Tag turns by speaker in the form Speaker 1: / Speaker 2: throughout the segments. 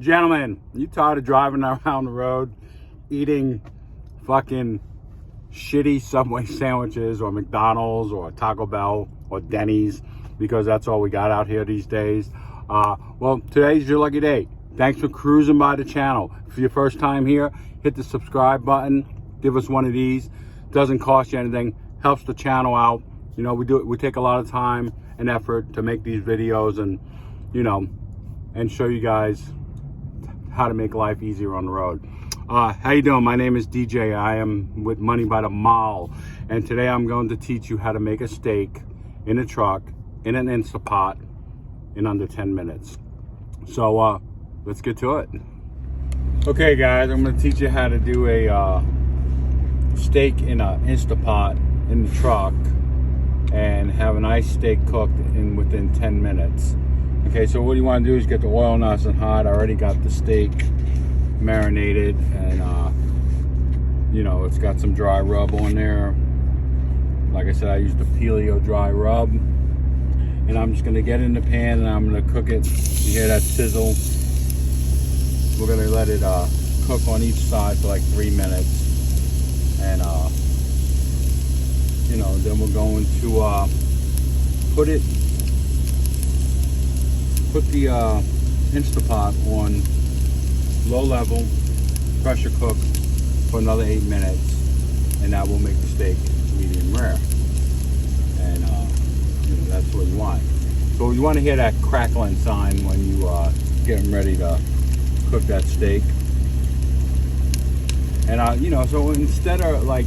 Speaker 1: Gentlemen, you tired of driving around the road eating fucking shitty Subway sandwiches or McDonald's or Taco Bell or Denny's because that's all we got out here these days? Well, today's your lucky day. Thanks for cruising by the channel. If your first time here, hit the subscribe button. Give us one of these. Doesn't cost you anything. Helps the channel out. You know, we take a lot of time and effort to make these videos and, you know, and show you guys how to make life easier on the road. How you doing? My name is DJ. I am with Money by the Mile, and today I'm going to teach you how to make a steak in a truck in an Instapot in under 10 minutes. So let's get to it. Okay guys, I'm going to teach you how to do a steak in an Instapot in the truck and have a nice steak cooked in within 10 minutes. Okay, so what you want to do is get the oil nice and hot. I already got the steak marinated, and you know, it's got some dry rub on there. Like I said, I used the Paleo dry rub, and I'm just gonna get in the pan and I'm gonna cook it. You hear that sizzle? We're gonna let it cook on each side for like 3 minutes, and you know, then we're going to put the Instapot on low level, pressure cook for another 8 minutes, and that will make the steak medium rare. And you know, that's what you want. So you want to hear that crackling sign when you getting ready to cook that steak. And you know, so instead of like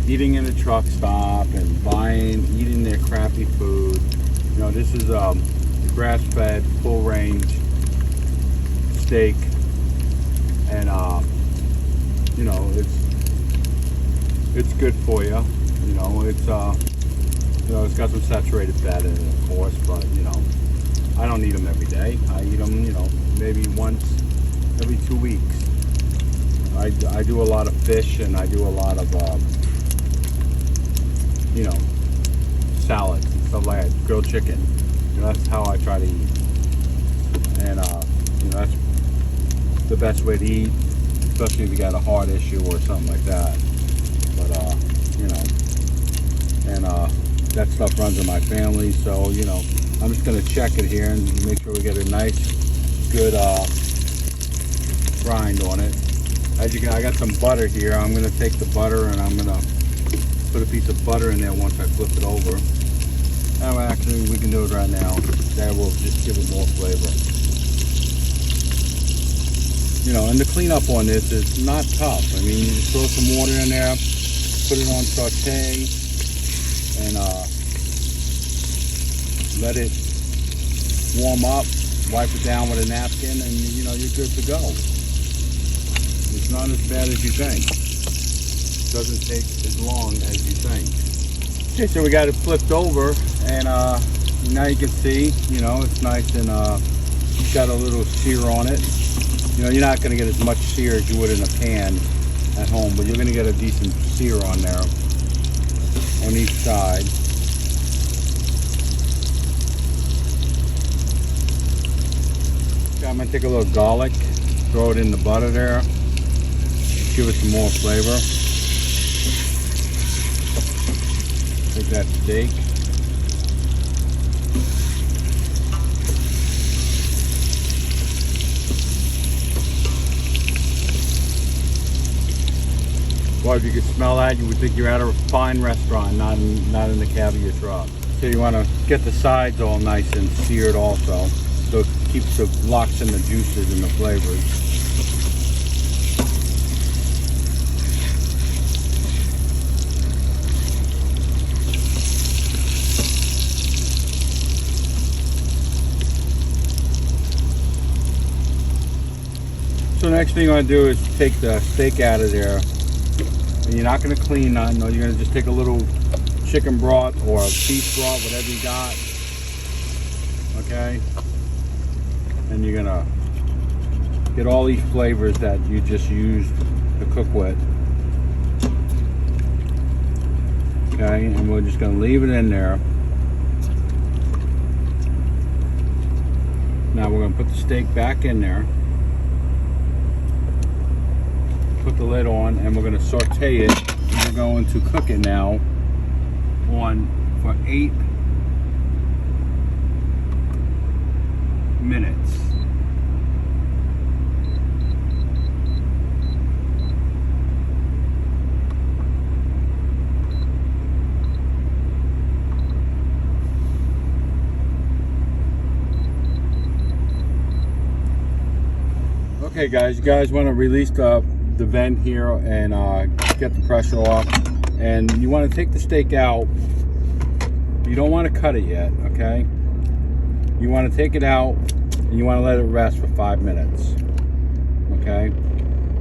Speaker 1: eating in a truck stop and eating their crappy food, you know, this is grass-fed, full-range steak, and you know, it's good for you. You know, it's you know, it's got some saturated fat in it, of course, but you know, I don't eat them every day. I eat them, you know, maybe once every 2 weeks. I do a lot of fish, and I do a lot of you know, salads and stuff like that, grilled chicken. You know, that's how I try to eat, and you know, that's the best way to eat, especially if you got a heart issue or something like that. But you know, and that stuff runs in my family, so you know, I'm just gonna check it here and make sure we get a nice, good grind on it. As you can, I got some butter here. I'm gonna take the butter and I'm gonna put a piece of butter in there once I flip it over. Oh, actually, we can do it right now. That will just give it more flavor. You know, and the cleanup on this is not tough. I mean, you just throw some water in there, put it on saute, and let it warm up, wipe it down with a napkin, and you know, you're good to go. It's not as bad as you think. It doesn't take as long as you think. Okay, so we got it flipped over, and now you can see, you know, it's nice and it's got a little sear on it. You know, you're not going to get as much sear as you would in a pan at home, but you're going to get a decent sear on there on each side. Okay, I'm going to take a little garlic, throw it in the butter there, give it some more flavor. Take that steak. Well, if you could smell that, you would think you're at a fine restaurant, not in the cab of your truck. So you want to get the sides all nice and seared also, so it keeps locks in the juices and the flavors. So the next thing you want to do is take the steak out of there, and you're not going to clean nothing. No, you're going to just take a little chicken broth or beef broth, whatever you got, okay? And you're going to get all these flavors that you just used to cook with, okay? And we're just going to leave it in there. Now we're going to put the steak back in there. Put the lid on, and we're going to saute it. We're going to cook it now for 8 minutes. Okay guys, you guys want to release the vent here and get the pressure off, and you want to take the steak out. You don't want to cut it yet, okay? You want to take it out and you want to let it rest for 5 minutes, okay?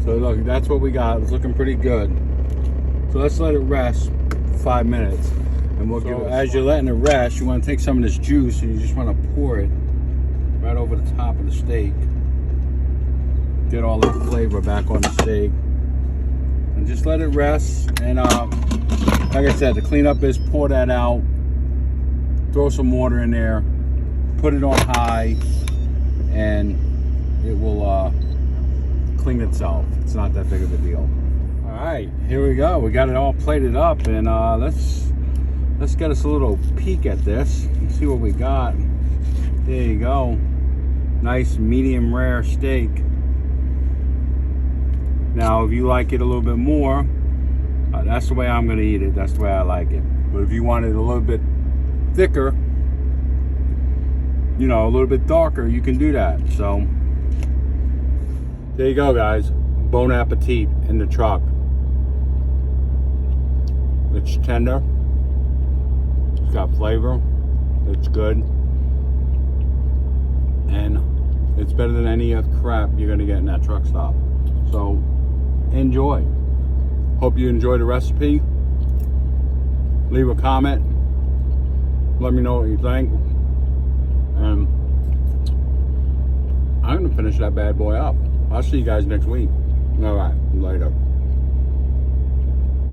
Speaker 1: So look, that's what we got. It's looking pretty good. So let's let it rest for 5 minutes, and we'll go. As you're letting it rest, you want to take some of this juice and you just want to pour it right over the top of the steak. Get all that flavor back on the steak, and just let it rest. And like I said, the cleanup is pour that out, throw some water in there, put it on high, and it will clean itself. It's not that big of a deal. All right, here we go. We got it all plated up, and let's get us a little peek at this and see what we got. There you go. Nice medium rare steak. Now, if you like it a little bit more, that's the way I'm going to eat it. That's the way I like it. But if you want it a little bit thicker, you know, a little bit darker, you can do that. So, there you go, guys. Bon appetit in the truck. It's tender. It's got flavor. It's good. And it's better than any of the crap you're going to get in that truck stop. So, enjoy. Hope you enjoy the recipe. Leave a comment. Let me know what you think. And I'm going to finish that bad boy up. I'll see you guys next week. All right, later.